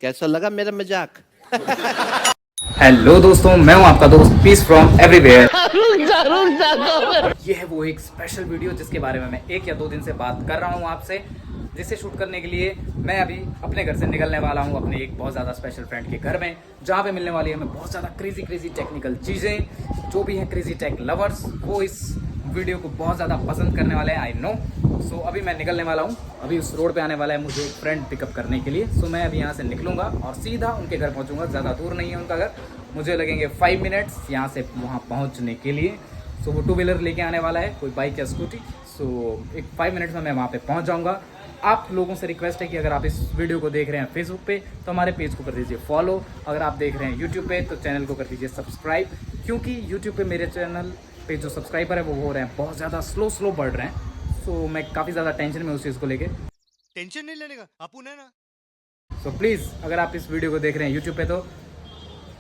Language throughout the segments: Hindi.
कैसा लगा मेरा मजाक? हेलो दोस्तों, मैं हूं आपका दोस्त पीस फ्रॉम एवरीवेयर। ये है वो एक स्पेशल वीडियो जिसके बारे में मैं 1 या 2 दिन से बात कर रहा हूं आपसे, जिसे शूट करने के लिए मैं अभी अपने घर से निकलने वाला हूं अपने एक बहुत ज़्यादा स्पेशल फ्रेंड के घर में, जहां पे मिलने वाली है हमें बहुत ज़्यादा क्रेजी टेक्निकल चीज़ें। जो भी हैं क्रेजी टेक लवर्स वो इस वीडियो को बहुत ज़्यादा पसंद करने वाले हैं, आई नो। सो अभी मैं निकलने वाला हूँ, अभी उस रोड पे आने वाला है मुझे एक फ्रेंड पिकअप करने के लिए। सो मैं अभी यहाँ से निकलूँगा और सीधा उनके घर पहुँचूँगा। ज़्यादा दूर नहीं है उनका घर, मुझे लगेंगे 5 मिनट्स यहाँ से वहाँ पहुँचने के लिए। सो वो 2 व्हीलर लेके आने वाला है, कोई बाइक या स्कूटी। सो एक 5 मिनट्स में मैं वहाँ पे पहुँच जाऊँगा। आप लोगों से रिक्वेस्ट है कि अगर आप इस वीडियो को देख रहे हैं फेसबुक पे तो हमारे पेज को कर दीजिए फॉलो। अगर आप देख रहे हैं यूट्यूब पे तो चैनल को कर दीजिए सब्सक्राइब, क्योंकि यूट्यूब पे मेरे चैनल पे जो सब्सक्राइबर है वो हो रहे हैं बहुत ज़्यादा स्लो बढ़ रहे हैं। सो मैं काफ़ी ज़्यादा टेंशन में उस चीज़ को लेके। टेंशन नहीं लेने का, अपुन है ना। सो प्लीज़ अगर आप इस वीडियो को देख रहे हैं यूट्यूब पे तो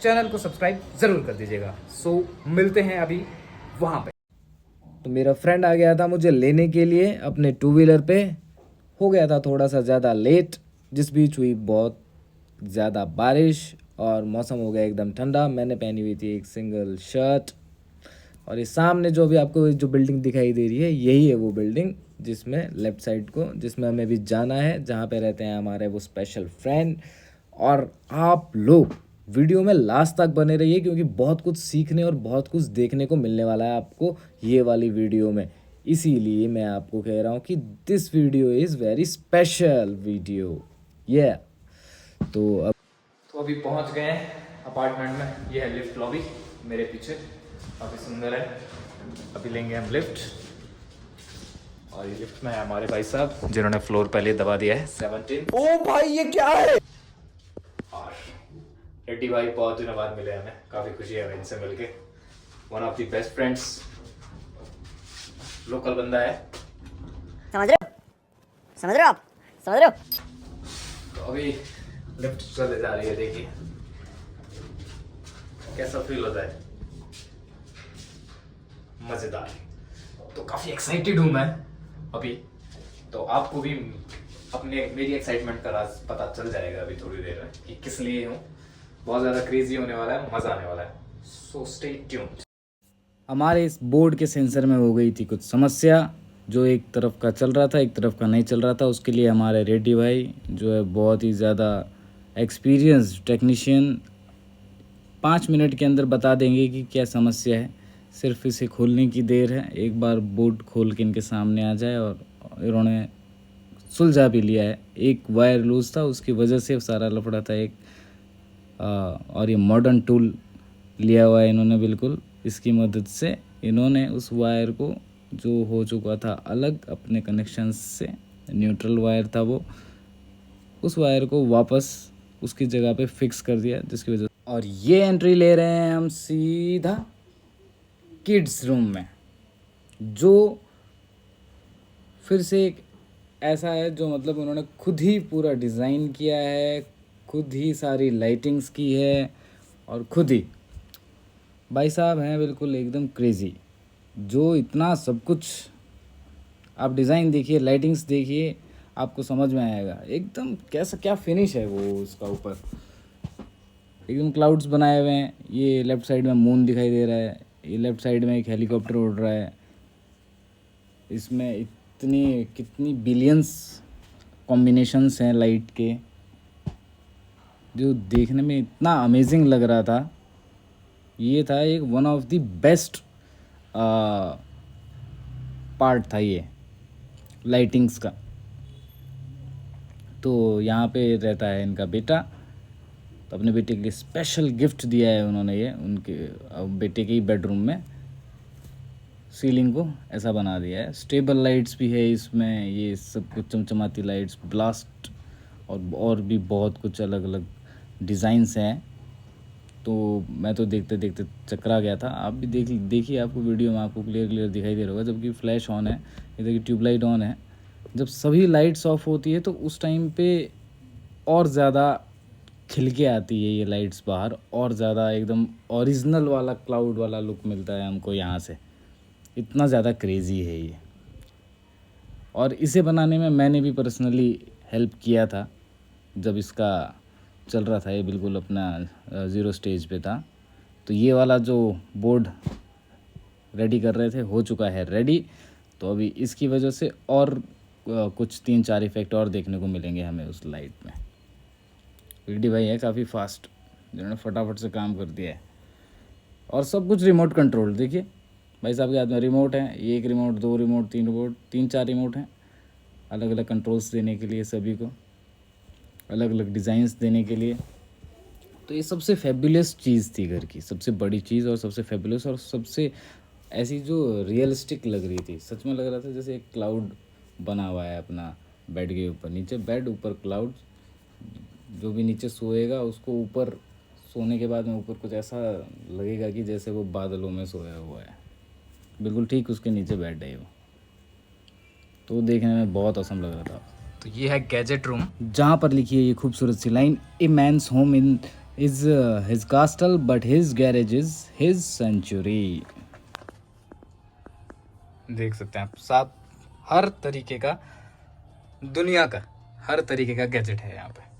चैनल को सब्सक्राइब ज़रूर कर दीजिएगा। सो मिलते हैं अभी वहाँ पे। तो मेरा फ्रेंड आ गया था मुझे लेने के लिए अपने 2 व्हीलर पे। हो गया था थोड़ा सा ज़्यादा लेट, जिस बीच हुई बहुत ज़्यादा बारिश और मौसम हो गया एकदम ठंडा। मैंने पहनी हुई थी एक सिंगल शर्ट। और ये सामने जो भी आपको जो बिल्डिंग दिखाई दे रही है यही है वो बिल्डिंग जिसमें लेफ़्ट साइड को जिसमें हमें भी जाना है, जहाँ पे रहते हैं हमारे वो स्पेशल फ्रेंड। और आप लोग वीडियो में लास्ट तक बने रहिए, क्योंकि बहुत कुछ सीखने और बहुत कुछ देखने को मिलने वाला है आपको ये वाली वीडियो में। इसीलिए मैं आपको कह रहा हूँ कि this video is very special video. ये तो अभी पहुँच गए हैं अपार्टमेंट में। ये है लिफ्ट लॉबी मेरे पीछे, काफ़ी सुंदर है। अभी लेंगे हम लिफ्ट और ये लिफ्ट में है हमारे भाई साहब जिन्होंने फ्लोर पहले दबा दिया है 17। ओ भाई ये क्या है? और रेड्डी भाई बहुत दिनों बाद मिले हमें, काफ़ी खुशी है इनसे मिलके। One of the best friends, local बंदा है। समझ रहे हो, समझ रहे हो आप, समझ रहे हो। तो अभी लिफ्ट चले जा रही है, देखिए कैसा फील होता है, मज़ेदार। तो काफ़ी एक्साइटेड हूँ मैं अभी। तो आपको भी अपने मेरी एक्साइटमेंट का राज पता चल जाएगा अभी थोड़ी देर में कि किस लिए हूँ। बहुत ज़्यादा क्रेजी होने वाला है, मज़ा आने वाला है। So stay tuned. हमारे इस बोर्ड के सेंसर में हो गई थी कुछ समस्या, जो एक तरफ का चल रहा था एक तरफ का नहीं चल रहा था। उसके लिए हमारे रेड्डी भाई जो है बहुत ही ज़्यादा एक्सपीरियंस टेक्नीशियन 5 मिनट के अंदर बता देंगे कि क्या समस्या है। सिर्फ इसे खोलने की देर है, एक बार बोर्ड खोल के इनके सामने आ जाए। और इन्होंने सुलझा भी लिया है। एक वायर लूज था, उसकी वजह से सारा लफड़ा था एक। और ये मॉडर्न टूल लिया हुआ है इन्होंने, बिल्कुल इसकी मदद से इन्होंने उस वायर को जो हो चुका था अलग अपने कनेक्शन से, न्यूट्रल वायर था वो, उस वायर को वापस उसकी जगह पे फिक्स कर दिया, जिसकी वजह। और ये एंट्री ले रहे हैं हम सीधा किड्स रूम में, जो फिर से एक ऐसा है जो मतलब उन्होंने खुद ही पूरा डिज़ाइन किया है, खुद ही सारी लाइटिंग्स की है और खुद ही भाई साहब हैं बिल्कुल एकदम क्रेज़ी। जो इतना सब कुछ आप डिज़ाइन देखिए, लाइटिंग्स देखिए, आपको समझ में आएगा एकदम कैसा क्या फिनिश है वो उसका ऊपर। एकदम क्लाउड्स बनाए हुए हैं। ये लेफ़्ट साइड में मून दिखाई दे रहा है, ये लेफ़्ट साइड में एक हेलीकॉप्टर उड़ रहा है। इसमें इतनी कितनी बिलियंस कॉम्बिनेशंस हैं लाइट के, जो देखने में इतना अमेजिंग लग रहा था। ये था एक one of the best part था ये लाइटिंग्स का। तो यहाँ पे रहता है इनका बेटा, तो अपने बेटे के लिए स्पेशल गिफ्ट दिया है उन्होंने। ये उनके बेटे के ही बेडरूम में सीलिंग को ऐसा बना दिया है। स्टेबल लाइट्स भी है इसमें, ये सब कुछ चमचमाती लाइट्स, ब्लास्ट और भी बहुत कुछ अलग अलग डिज़ाइंस हैं। तो मैं तो देखते देखते चकरा गया था। आप भी देखिए आपको वीडियो में आपको क्लियर दिखाई दे रहा होगा। जबकि फ्लैश ऑन है, ये देखिए ट्यूबलाइट ऑन है। जब सभी लाइट्स ऑफ होती है तो उस टाइम पे और ज़्यादा खिल के आती है ये लाइट्स बाहर, और ज़्यादा एकदम ओरिजिनल वाला क्लाउड वाला लुक मिलता है हमको यहाँ से। इतना ज़्यादा क्रेज़ी है ये। और इसे बनाने में मैंने भी पर्सनली हेल्प किया था। जब इसका चल रहा था, ये बिल्कुल अपना 0 स्टेज पे था। तो ये वाला जो बोर्ड रेडी कर रहे थे हो चुका है रेडी। तो अभी इसकी वजह से और कुछ 3-4 इफ़ेक्ट और देखने को मिलेंगे हमें उस लाइट में। वीडी भाई है काफ़ी फास्ट, जिन्होंने फटाफट से काम कर दिया है। और सब कुछ रिमोट कंट्रोल। देखिए भाई साहब के हाथ में रिमोट है, 1 रिमोट, 2 रिमोट, 3 रिमोट, 3-4 रिमोट हैं अलग अलग कंट्रोल्स देने के लिए, सभी को अलग अलग डिज़ाइंस देने के लिए। तो ये सबसे फेबुलस चीज़ थी घर की, सबसे बड़ी चीज़ और सबसे फेबुलस और सबसे ऐसी जो रियलिस्टिक लग रही थी। सच में लग रहा था जैसे एक क्लाउड बना हुआ है अपना बेड के ऊपर, नीचे बेड ऊपर क्लाउड। जो भी नीचे सोएगा उसको ऊपर सोने के बाद में ऊपर कुछ ऐसा लगेगा कि जैसे वो बादलों में सोया हुआ है, बिल्कुल ठीक उसके नीचे बेड है वो। तो देखने में बहुत औसम लग रहा था। तो ये है गैजेट रूम, जहाँ पर लिखी है ये खूबसूरत सी line, a man's home in is his castle but his garage is his century. देख सकते हैं आप, साथ हर तरीके का, दुनिया का हर तरीके का गैजेट है यहाँ पे।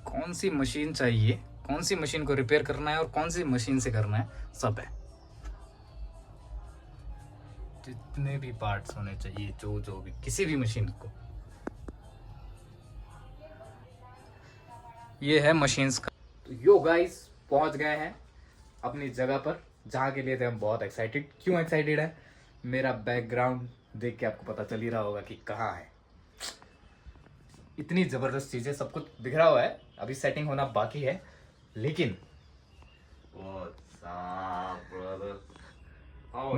कौन सी मशीन चाहिए, कौन सी मशीन को रिपेयर करना है और कौन सी मशीन से करना है, सब है। जितने भी पार्ट्स होने चाहिए, जो भी किसी भी मशीन को, ये है मशीन्स का। तो यो गाइस, पहुंच गए हैं अपनी जगह पर, जहाँ के लिए थे हम बहुत एक्साइटेड। क्यों एक्साइटेड है, मेरा बैकग्राउंड देख के आपको पता चल ही रहा होगा कि कहाँ है। इतनी ज़बरदस्त चीज़ें, सब कुछ बिखरा हुआ है, अभी सेटिंग होना बाकी है। लेकिन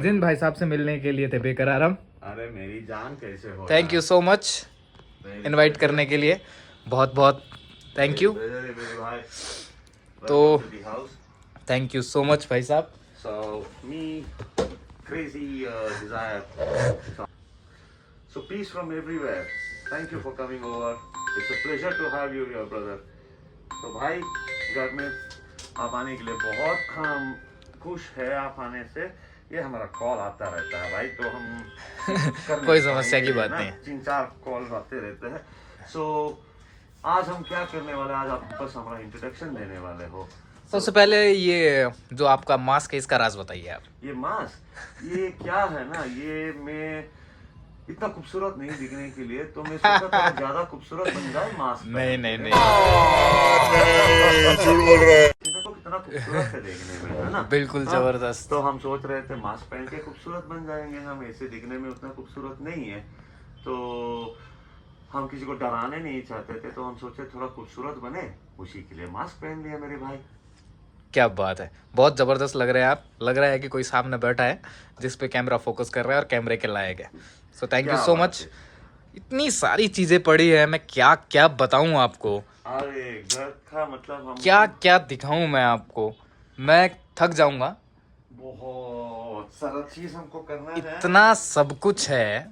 जिन भाई साहब से मिलने के लिए थे बेकरार हम। अरे मेरी जान कैसे हो। Thank you so much invite करने के लिए, बहुत बहुत थैंक यू। तो थैंक यू सो मच भाई साहब। So me crazy desire. So peace from everywhere. Thank you for coming over. It's a pleasure to have you here, brother. तो भाई घर में आप आने के लिए बहुत हम खुश है आप आने से। ये हमारा कॉल आता रहता है भाई, तो हम कोई समस्या की बात नहीं है। 3-4 कॉल आते रहते हैं। So आज हम क्या करने वाले हैं, आज आप बस हमारा इंट्रोडक्शन देने वाले हो। सबसे पहले ये जो आपका मास्क है, इसका राज बताइए आप। ये मास्क, ये क्या है ना, ये मैं इतना खूबसूरत नहीं दिखने के लिए तो मैं सोचा था ज्यादा खूबसूरत बन जाए मास्क। नहीं नहीं नहीं, देखो कितना खूबसूरत है देखने में, है ना। बिल्कुल जबरदस्त। तो हम सोच रहे थे मास्क पहन के खूबसूरत बन जाएंगे हम, ऐसे दिखने में उतना खूबसूरत नहीं है। तो हम किसी को डराने नहीं चाहते थे, तो हम सोचे थोड़ा खूबसूरत बने, उसी के लिए मास्क पहन लिया मेरे भाई। क्या बात है, बहुत ज़बरदस्त लग रहे हैं आप। लग रहा है कि कोई सामने बैठा है जिस पे कैमरा फोकस कर रहा है और कैमरे के लायक है। So thank you so much. इतनी सारी चीज़ें पड़ी है, मैं क्या क्या बताऊं आपको। अरे घर का मतलब हम क्या क्या दिखाऊं मैं आपको, मैं थक जाऊंगा। बहुत सारा चीज हमको करना है। इतना सब कुछ है,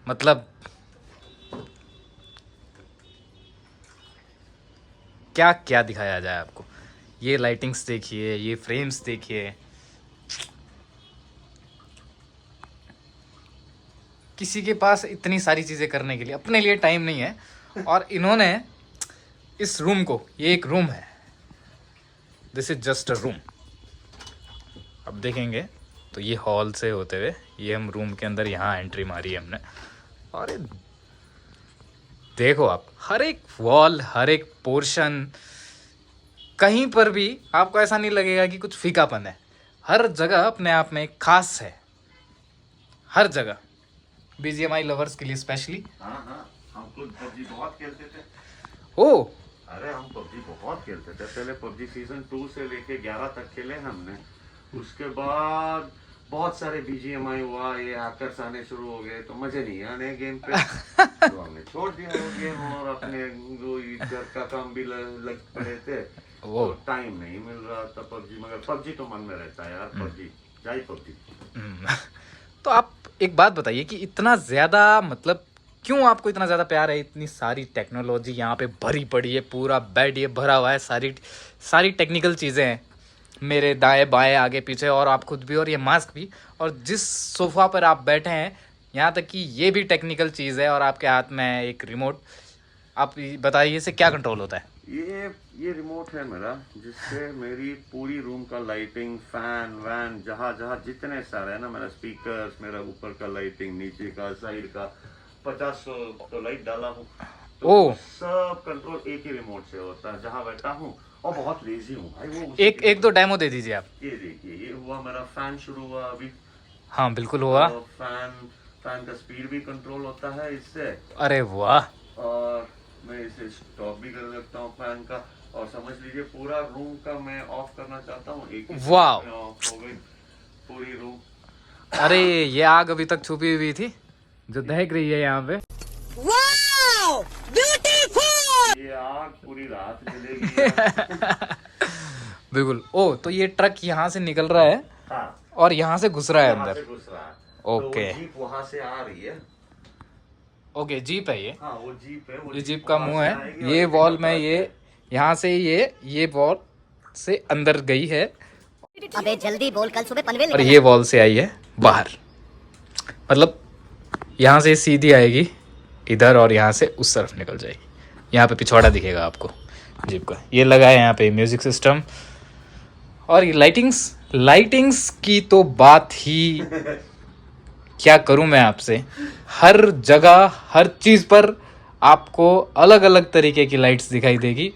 मतलब क्या क्या दिखाया जाए आपको। ये लाइटिंग्स देखिए, ये फ्रेम्स देखिए, किसी के पास इतनी सारी चीज़ें करने के लिए अपने लिए टाइम नहीं है। और इन्होंने इस रूम को, ये एक रूम है, this is just a room. अब देखेंगे तो ये हॉल से होते हुए ये हम रूम के अंदर यहाँ एंट्री मारी है हमने। और ये देखो आप, हर एक वॉल, हर एक पोर्शन, कहीं पर भी आपको ऐसा नहीं लगेगा कि कुछ फीकापन है। हर जगह अपने आप में खास है, हर जगह। BGMI लवर्स के लिए स्पेशली। हाँ हाँ, हम खुद पबजी बहुत खेलते थे। ओ अरे हम पबजी बहुत खेलते थे, पहले पबजी सीजन 2 से लेके 11 तक खेले हमने। उसके बाद बहुत सारे BGMI हुआ, ये हैकर्स आने शुरू हो गए तो मजे नहीं आने गेम पे। तो हमने छोड़ दिया वो गेम, और अपने जो घर का काम भी लग पड़े थे, वो तो टाइम नहीं मिल रहा था पबजी। मगर पबजी तो मन में रहता है यार, पबजी जाई पबजी। तो आप एक बात बताइए कि इतना ज़्यादा, मतलब क्यों आपको इतना ज़्यादा प्यार है। इतनी सारी टेक्नोलॉजी यहाँ पे भरी पड़ी है, पूरा बेड ये भरा हुआ है, सारी टेक्निकल चीज़ें हैं मेरे दाएं बाएं आगे पीछे, और आप खुद भी और ये मास्क भी। और जिस सोफ़ा पर आप बैठे हैं यहाँ तक कि ये भी टेक्निकल चीज़ है और आपके हाथ में है एक रिमोट। आप बताइए इसे क्या कंट्रोल होता है? ये रिमोट है मेरा, जिससे मेरी पूरी रूम का लाइटिंग, फैन वैन, जहाँ जहाँ जितने सारे है ना, मेरा स्पीकर्स, मेरा ऊपर का लाइटिंग, नीचे का, साइड का, 50 तो लाइट डाला हूँ, तो सब कंट्रोल एक ही रिमोट से होता है जहाँ बैठा हूँ। और बहुत लेजी हूँ भाई। वो एक दो डेमो दे दीजिए आप। ये देखिए, ये हुआ मेरा फैन शुरू हुआ अभी। हाँ बिल्कुल हुआ। तो फैन का स्पीड भी कंट्रोल होता है इससे। अरे वाह। और मैं इसे स्टॉप भी कर सकता हूँ फैन का। और समझ लीजिए पूरा रूम का मैं ऑफ करना चाहता हूँ, एक ही वाह। में ऑफ हो गई पूरी रूम। अरे ये आग अभी तक छुपी हुई थी जो दहक रही है यहाँ पे। ये आग पूरी रात जलेगी। बिल्कुल। ओ तो ये ट्रक यहाँ से निकल रहा है हाँ, और यहाँ से घुस रहा है यहाँ अंदर। से घुस रहा है। ओके। तो वो जीप वहाँ से आ रही है। ओके जीप है ये। हाँ वो जीप है। वो ये जीप का वहाँ मुंह से है। आएगी और ये एक वॉल में ट्रक ये है। यहाँ से ये वॉल से अंदर गई है अबे जल्दी बोल, कल सुबह पनवेल और निकलना ये वॉल से आई है बाहर। मतलब यहाँ से सीधी आएगी इधर और यहाँ से उस तरफ निकल जाएगी। यहाँ पे पिछवाड़ा दिखेगा आपको जीप का। ये लगा है यहाँ पे म्यूजिक सिस्टम और ये लाइटिंग्स की तो बात ही क्या करूं मैं आपसे। हर जगह हर चीज़ पर आपको अलग अलग तरीके की लाइट्स दिखाई देगी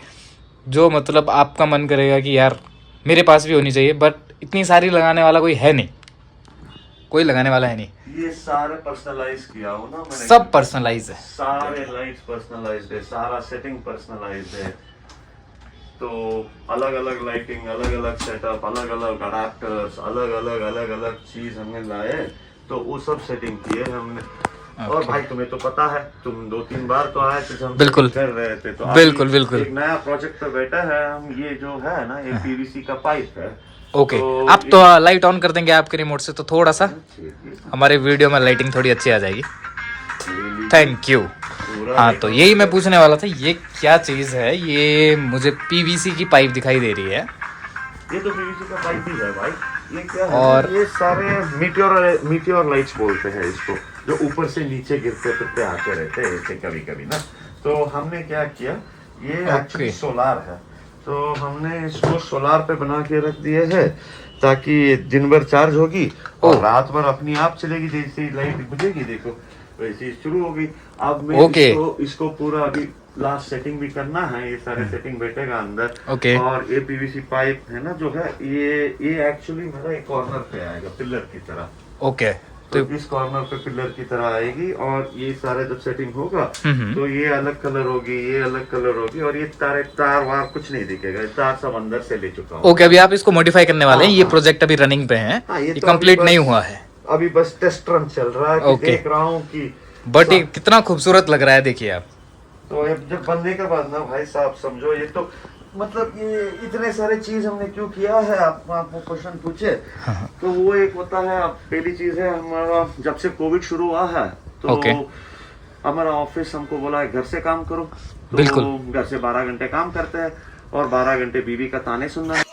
जो मतलब आपका मन करेगा कि यार मेरे पास भी होनी चाहिए, बट इतनी सारी लगाने वाला कोई है नहीं, कोई लगाने वाला है नहीं। ये सारे पर्सनलाइज किया हो ना मैंने। सब पर्सनलाइज है। सारे लाइट्स पर्सनलाइज्ड है, सारा सेटिंग पर्सनलाइज्ड है। तो अलग अलग लाइटिंग, अलग अलग सेटअप, अलग अलग अडाप्टर्स, अलग अलग चीज हमने लाए। तो वो सब सेटिंग की है हमने। और भाई तुम्हें तो पता है, तुम 2-3 बार तो आए थे, हम बिल्कुल कर रहे थे। तो बिल्कुल बिल्कुल एक नया प्रोजेक्ट पे बैठा है हम। ये जो है ना, ये पीवीसी का पाइप है। ओके तो आप तो लाइट ऑन कर देंगे आपके रिमोट से तो थोड़ा सा हमारे वीडियो में लाइटिंग थोड़ी अच्छी आ जाएगी। Thank you. हाँ तो यही मैं पूछने वाला था, ये क्या चीज़ है? ये मुझे पीवीसी की पाइप दिखाई दे रही है। ये तो पीवीसी का पाइप ही है भाई। ये क्या है? और ये सारे मीटियोर लाइट्स बोलते हैं इसको, जो ऊपर से नीचे गिरते फिरते आते रहते हैं ऐसे कभी कभी ना। तो हमने क्या किया, ये एक्चुअली सोलार है। तो हमने इसको सोलार पे बना के रख दिए है ताकि दिन भर चार्ज होगी और रात भर अपनी आप चलेगी। जैसे ही लाइट बुझेगी देखो वैसे ही शुरू हो गई। अब मैं इसको पूरा अभी लास्ट सेटिंग भी करना है। ये सारे सेटिंग बैठेगा अंदर। और ये पीवीसी पाइप है ना जो है, ये एक्चुअली मेरा एक कॉर्नर पे आएगा पिलर की तरह। ओके तो इस कॉर्नर पे पिलर की तरह आएगी। और ये सारे जब सेटिंग होगा तो ये अलग कलर होगी, ये अलग कलर होगी। और ये तार वार कुछ नहीं दिखेगा, तार सब अंदर से ले चुका हूँ। ओके अभी आप इसको मॉडिफाई करने वाले हैं। ये प्रोजेक्ट अभी रनिंग पे है, ये कंप्लीट नहीं हुआ है अभी, बस टेस्ट रन चल रहा है। देख रहा हूँ कि बट ये कितना खूबसूरत लग रहा है, देखिए आप। तो जब बनने के बाद ना भाई साहब समझो, ये तो मतलब ये इतने सारे चीज हमने क्यों किया है, आपको क्वेश्चन पूछे। तो वो एक होता है, पहली चीज है हमारा, जब से कोविड शुरू हुआ है तो हमारा ऑफिस हमको बोला है घर से काम करो। तो बिल्कुल घर से 12 घंटे काम करते हैं और 12 घंटे बीवी का ताने सुनना है।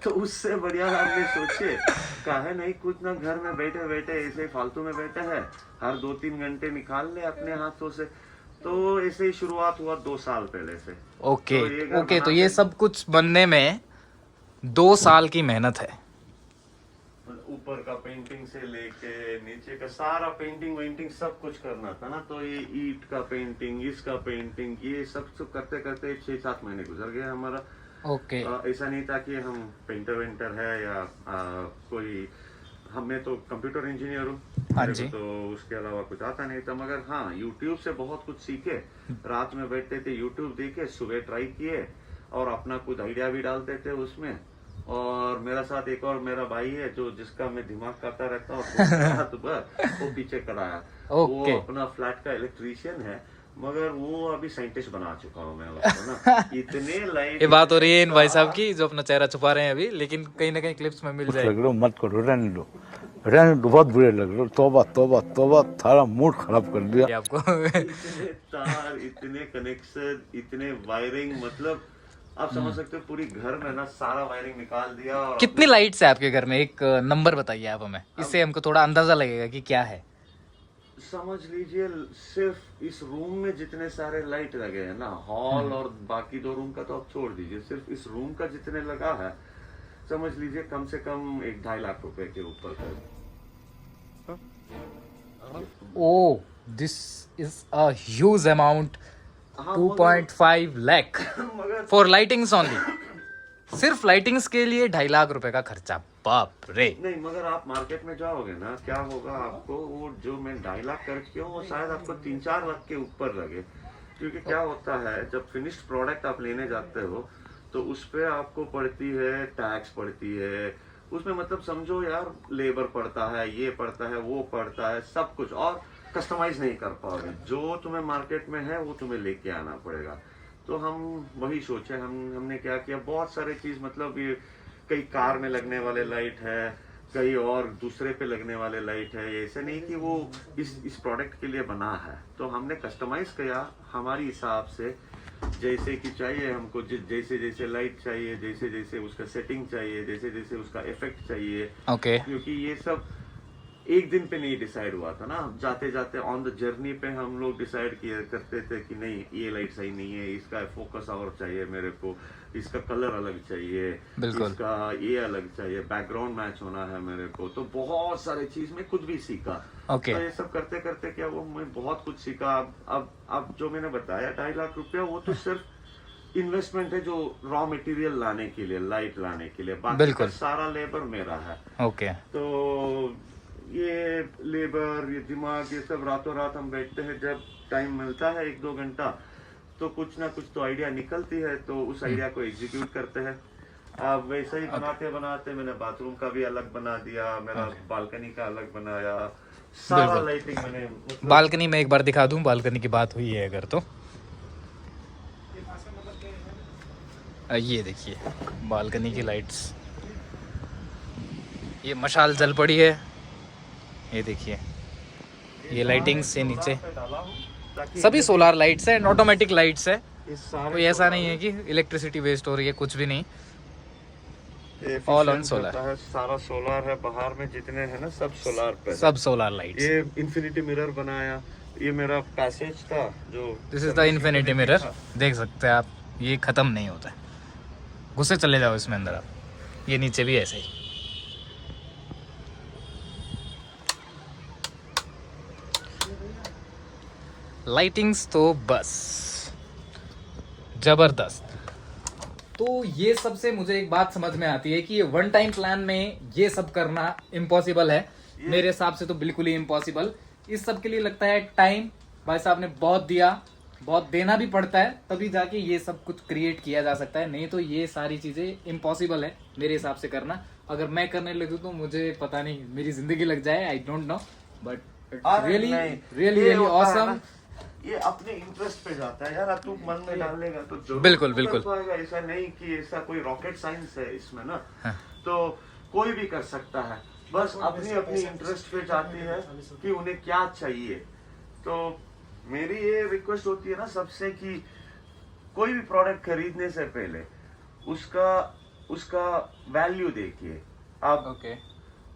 तो उससे बढ़िया हमने सोचे काहे नहीं कुछ ना, घर में बैठे बैठे ऐसे फालतू में बैठे हैं, हर 2-3 घंटे निकाल ले अपने हाथों से। तो ऐसे ही शुरुआत हुआ 2 साल पहले से। ओके तो ये सब कुछ बनने में 2 साल की मेहनत है। ऊपर का पेंटिंग से लेके नीचे का सारा पेंटिंग वेंटिंग सब कुछ करना था ना। तो ये ईट का पेंटिंग, इसका पेंटिंग, ये सब करते करते 6-7 महीने गुजर गए हमारा। ओके ऐसा नहीं था कि हम पेंटर वेंटर है या कोई, हमें तो कंप्यूटर इंजीनियर हूँ। हाँ जी। तो उसके अलावा कुछ आता नहीं था। मगर हाँ यूट्यूब से बहुत कुछ सीखे। रात में बैठते थे यूट्यूब देखे, सुबह ट्राई किए और अपना कुछ आइडिया भी डालते थे उसमें। और मेरा साथ एक और मेरा भाई है जो जिसका मैं दिमाग करता रहता हूँ वो पीछे खड़ा है। वो अपना फ्लैट का इलेक्ट्रीशियन है, मगर वो अभी साइंटिस्ट बना चुका हूँ मैं उसको ना। इतने लाइट ये बात हो रही है इन भाई साहब की जो अपना चेहरा छुपा रहे हैं अभी, लेकिन कहीं ना कहीं क्लिप्स में मिल जाएगा। लग लो मत करो, रहने दो, बहुत बुरे लग रहे हो। तौबा तौबा तौबा, थारा मूड खराब कर दिया आपको। इतने तार, इतने कनेक्शन, इतने वायरिंग, मतलब आप समझ सकते हो पूरी घर में ना सारा वायरिंग निकाल दिया। और कितनी लाइट्स है आपके घर में? एक नंबर बताइए आप हमें, इससे हमको थोड़ा अंदाजा लगेगा कि क्या है। समझ लीजिए सिर्फ इस रूम में जितने सारे लाइट लगे हैं ना, हॉल और बाकी 2 रूम का तो आप छोड़ दीजिए, सिर्फ इस रूम का जितने लगा है समझ लीजिए कम से कम 1-2.5 लाख रुपए के ऊपर का। Oh this is a huge amount, 2.5 lakh मगर फॉर लाइटिंग्स ओनली। सिर्फ लाइटिंग्स के लिए 2.5 लाख रुपए का खर्चा, बाप रे। नहीं, मगर आप मार्केट में जाओगे ना, क्या होगा आपको, वो जो मैं 2.5 लाख खर्च किया वो शायद आपको 3-4 लाख के ऊपर लगे। क्योंकि क्या होता है जब फिनिश्ड प्रोडक्ट आप लेने जाते हो तो उस पे आपको पड़ती है टैक्स, पड़ती है उसमें, मतलब समझो यार लेबर पड़ता है, ये पड़ता है, वो पड़ता है, सब कुछ, और कस्टमाइज नहीं कर पाओगे। जो तुम्हें मार्केट में है वो तुम्हें लेके आना पड़ेगा। तो हम वही सोचे, हमने क्या किया, बहुत सारे चीज, मतलब ये कई कार में लगने वाले लाइट है, कई और दूसरे पे लगने वाले लाइट है, ऐसे नहीं कि वो इस प्रोडक्ट के लिए बना है। तो हमने कस्टमाइज किया हमारी हिसाब से, जैसे कि चाहिए हमको, जैसे जैसे लाइट चाहिए, जैसे जैसे उसका सेटिंग चाहिए, जैसे जैसे उसका इफेक्ट चाहिए। ओके। क्योंकि ये सब एक दिन पे नहीं डिसाइड हुआ था ना, जाते जाते ऑन द जर्नी पे हम लोग डिसाइड किया करते थे कि नहीं ये लाइट सही नहीं है, इसका फोकस और चाहिए मेरे को, इसका कलर अलग चाहिए, बिल्कुल। इसका ये अलग चाहिए, बैकग्राउंड मैच होना है मेरे को। तो बहुत सारे चीज में खुद भी सीखा। ओके। तो ये सब करते करते क्या वो मैं बहुत कुछ सीखा। अब जो मैंने बताया 2.5 लाख रुपया, वो तो सिर्फ इन्वेस्टमेंट है जो रॉ मटेरियल लाने के लिए, लाइट लाने के लिए, बाकी बिल्कुल। का सारा लेबर मेरा है। ओके। तो ये लेबर, ये दिमाग, ये सब रातों रात हम बैठते हैं, जब टाइम मिलता है 1-2 घंटा तो कुछ ना कुछ तो आइडिया निकलती है, तो उस आइडिया को एग्जीक्यूट करते हैं। अब वैसे ही बनाते बनाते मैंने बाथरूम का भी अलग बना दिया, मेरा बालकनी का अलग बनाया, सारा लाइटिंग मैंने, मतलब बालकनी में एक बार दिखा दूं, बालकनी की बात हुई है अगर तो ये देखिए बालकनी की लाइट्स, ये मशाल जल पड़ी है, ये देखिए ये लाइटिंग्स से नीचे सभी सोलार लाइट्स है, ऑटोमेटिक लाइट्स है, कोई ऐसा नहीं है कि इलेक्ट्रिसिटी वेस्ट हो रही है, कुछ भी नहीं, ऑल ऑन सोलर। सारा सोलर है, बाहर में जितने हैं ना सब सोलर पे, सब सोलर लाइट्स। ये इन्फिनिटी मिरर बनाया, ये मेरा पैसेज था जो, this is the infinity mirror, देख सकते हैं आप, ये खत्म नहीं होता है, घुसे चले जाओ इसमें अंदर आप। ये नीचे भी ऐसे ही, लाइटिंग्स तो बस जबरदस्त। तो ये सबसे मुझे एक बात समझ में आती है कि ये वन टाइम प्लान में ये सब करना इम्पॉसिबल है, मेरे हिसाब से तो बिल्कुल ही इम्पॉसिबल। इस सब के लिए लगता है टाइम, भाई साहब ने बहुत दिया, बहुत देना भी पड़ता है, तभी जाके ये सब कुछ क्रिएट किया जा सकता है, नहीं तो ये सारी चीजें इम्पॉसिबल है मेरे हिसाब से करना। अगर मैं करने लगूँ तो मुझे पता नहीं मेरी जिंदगी लग जाए, I don't know, but really really awesome. ये अपने इंटरेस्ट पे जाता है यार, अब तू मन में डालेगा तो जरूर बिल्कुल बिल्कुल कर पाएगा। ऐसा नहीं कि ऐसा कोई रॉकेट साइंस है इसमें ना, तो कोई भी कर सकता है, बस अपनी अपनी इंटरेस्ट पे जाती है कि उन्हें क्या चाहिए। तो मेरी ये रिक्वेस्ट होती है ना सबसे कि कोई भी प्रोडक्ट खरीदने से पहले उसका वैल्यू देखिए आप। ओके।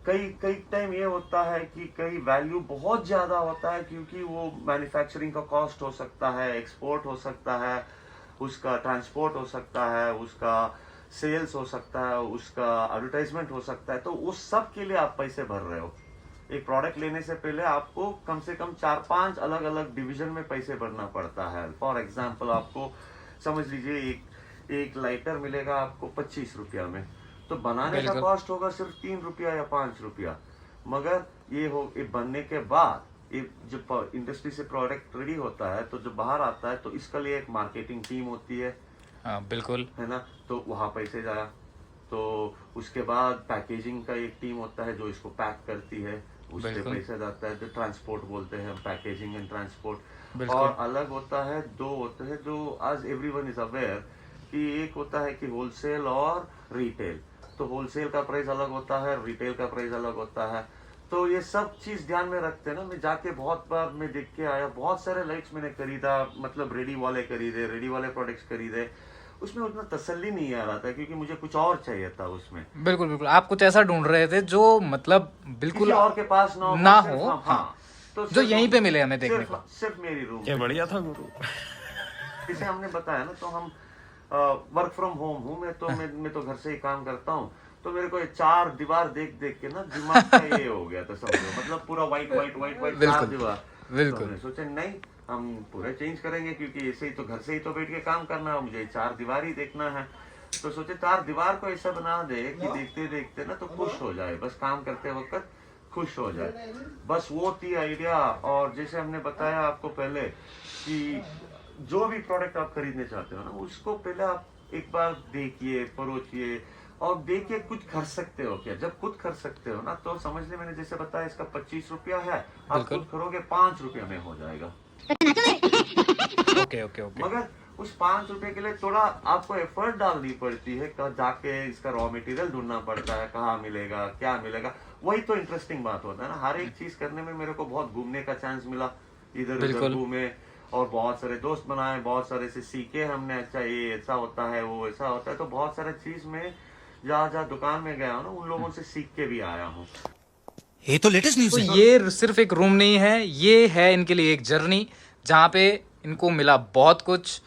कई टाइम ये होता है कि कई वैल्यू बहुत ज्यादा होता है, क्योंकि वो मैन्युफैक्चरिंग का कॉस्ट हो सकता है, एक्सपोर्ट हो सकता है, उसका ट्रांसपोर्ट हो सकता है, उसका सेल्स हो सकता है, उसका एडवर्टाइजमेंट हो सकता है। तो उस सब के लिए आप पैसे भर रहे हो। एक प्रोडक्ट लेने से पहले आपको कम से कम 4-5 अलग अलग डिवीजन में पैसे भरना पड़ता है। फॉर एग्जाम्पल आपको समझ लीजिए एक लाइटर मिलेगा आपको 25 रुपया में, तो बनाने का कॉस्ट होगा सिर्फ 3 रुपया या 5 रुपया, मगर ये बनने के बाद ये जब इंडस्ट्री से प्रोडक्ट रेडी होता है तो जब बाहर आता है तो इसके लिए एक मार्केटिंग टीम होती है। हाँ बिल्कुल, है ना, तो वहाँ पैसे जाया। तो उसके बाद पैकेजिंग का एक टीम होता है जो इसको पैक करती है, उससे पैसा जाता है, जो ट्रांसपोर्ट बोलते हैं हम, पैकेजिंग एंड ट्रांसपोर्ट। और अलग होता है, 2 होते हैं जो आज एवरीवन इज अवेयर कि एक होता है कि होलसेल और रिटेल। तो होलसेल का प्राइस अलग होता है, रिटेल का प्राइस अलग होता है। तो ये सब चीज ध्यान में रखते हैं ना। मैं जाके बहुत बार मैं देख के आया, बहुत सारे लाइट्स मैंने खरीदा, मतलब रेडी वाले खरीदे, रेडी वाले प्रोडक्ट्स खरीदे, उसमें उतना तसल्ली नहीं आ रहा था, क्योंकि मुझे कुछ और चाहिए था उसमें। बिल्कुल बिल्कुल, आप कुछ ऐसा ढूंढ रहे थे जो मतलब बिल्कुल किसी और के पास ना हो, हाँ, हाँ, तो जो यहीं पे मिले हमें देखने को। सिर्फ मेरी रूम क्या बढ़िया था गुरु। जैसे हमने बताया ना, तो हम वर्क फ्रॉम होम हूँ मैं, तो मैं तो घर से ही काम करता हूँ, तो मेरे को ये चार दीवार देख देख के ना दिमाग का ये हो गया था, समझो, मतलब पूरा व्हाइट व्हाइट व्हाइट व्हाइट चार दीवार। बिल्कुल। तो हमने सोचा नहीं, हम पूरा चेंज करेंगे, क्योंकि ऐसे ही तो घर से ही तो बैठ के काम करना है, मुझे चार दीवार ही देखना है। तो सोचे चार दीवार को ऐसा बना दे कि देखते देखते ना तो खुश हो जाए, बस काम करते वक्त खुश हो जाए, बस वो थी आइडिया। और जैसे हमने बताया आपको पहले कि जो भी प्रोडक्ट आप खरीदने चाहते हो ना, उसको पहले आप एक बार देखिए, परोचिए और देखिए कुछ खर्च सकते हो क्या। जब खुद खर्च सकते हो ना, तो समझ ले, मैंने जैसे बताया इसका 25 रुपया है, आप खुद करोगे 5 रुपया में हो जाएगा। Okay okay okay. मगर उस 5 रुपए के लिए थोड़ा आपको एफर्ट डालनी पड़ती है, जाके इसका रॉ मटेरियल ढूंढना पड़ता है, कहाँ मिलेगा क्या मिलेगा। वही तो इंटरेस्टिंग बात होता है ना, हर एक चीज करने में मेरे को बहुत घूमने का चांस मिला, इधर उधर घूमे और बहुत सारे दोस्त बनाए, बहुत सारे से सीखे हमने, अच्छा ये ऐसा होता है, वो ऐसा होता है। तो बहुत सारे चीज में जहाँ दुकान में गया हूँ ना, उन लोगों से सीख के भी आया हूँ। ये तो लेटेस्ट न्यूज़ तो ये सिर्फ एक रूम नहीं है, ये है इनके लिए एक जर्नी, जहाँ पे इनको मिला बहुत कुछ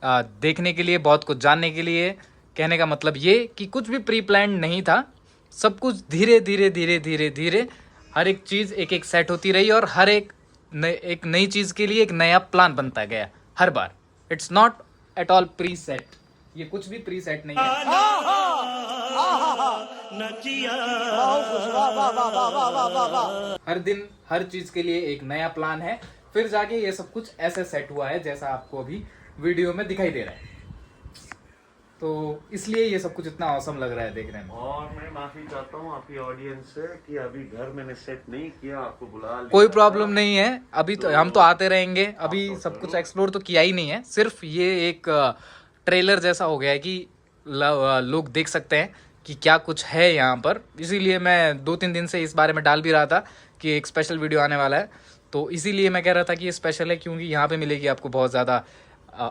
देखने के लिए, बहुत कुछ जानने के लिए। कहने का मतलब ये कि कुछ भी प्री प्लान नहीं था, सब कुछ धीरे धीरे धीरे धीरे धीरे हर एक चीज़ एक एक सेट होती रही, और हर एक नई चीज़ के लिए एक नया प्लान बनता गया हर बार। It's not at all preset, ये कुछ भी प्री सेट नहीं है। हर दिन हर चीज के लिए एक नया प्लान है, फिर जाके ये सब कुछ ऐसे सेट हुआ है जैसा आपको अभी वीडियो में दिखाई दे रहा है। तो इसलिए ये सब कुछ इतना औसम लग रहा है देखने में। और मैं माफी चाहता हूँ आपकी ऑडियंस से कि अभी घर मैंने सेट नहीं किया, आपको बुला लिया। कोई प्रॉब्लम नहीं है, अभी तो हम तो आते रहेंगे, अभी सब कुछ एक्सप्लोर तो किया ही नहीं है, सिर्फ ये एक ट्रेलर जैसा हो गया है कि लोग देख सकते हैं कि क्या कुछ है यहाँ पर। इसीलिए मैं 2-3 दिन से इस बारे में डाल भी रहा था कि एक स्पेशल वीडियो आने वाला है, तो इसीलिए मैं कह रहा था कि ये स्पेशल है, क्योंकि यहाँ पे मिलेगी आपको बहुत ज़्यादा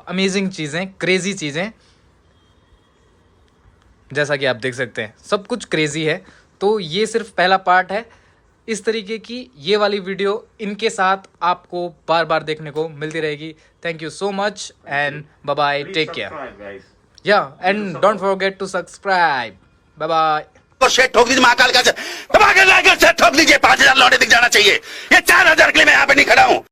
अमेजिंग चीज़ें, क्रेजी चीज़ें, जैसा कि आप देख सकते हैं सब कुछ क्रेजी है। तो ये सिर्फ पहला पार्ट है, इस तरीके की ये वाली वीडियो इनके साथ आपको बार बार देखने को मिलती रहेगी। Thank you so much and bye bye, take care, yeah and don't forget to subscribe, bye bye. तो शेट ठोक दीजिए महाकाल का, दबा के लाकर शेट ठोक लीजिए, 5000 लौटे दिख जाना चाहिए। ये 4000 के लिए मैं यहाँ पे नहीं खड़ा हूँ।